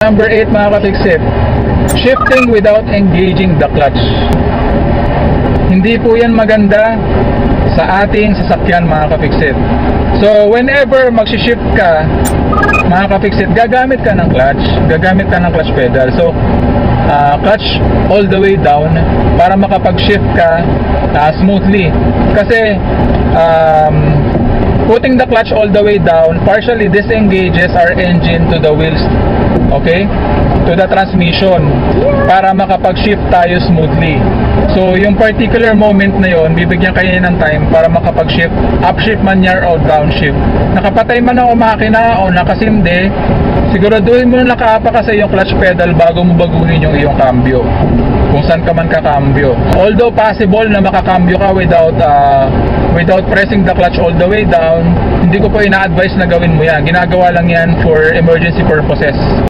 Number 8 mga katiksit, shifting without engaging the clutch. Hindi po yan maganda sa ating sasakyan mga katiksit. So whenever mag-shift ka mga katiksit, gagamit ka ng clutch pedal. So clutch all the way down para makapag-shift ka smoothly. Kasi putting the clutch all the way down partially disengages our engine to the wheels, okay, to the transmission, para makapag-shift tayo smoothly. So yung particular moment na yon, bibigyan kayo ng time para makapag-shift, upshift man yan o downshift. Nakapatay man ang makina o nakasindi, siguraduhin mo na nakaapa kasi yung clutch pedal bago mo baguhin yung iyong cambio, kung saan ka man kakambyo. Although possible na makakambyo ka without pressing the clutch all the way down, hindi ko po ina-advise na gawin mo yan. Ginagawa lang yan for emergency purposes.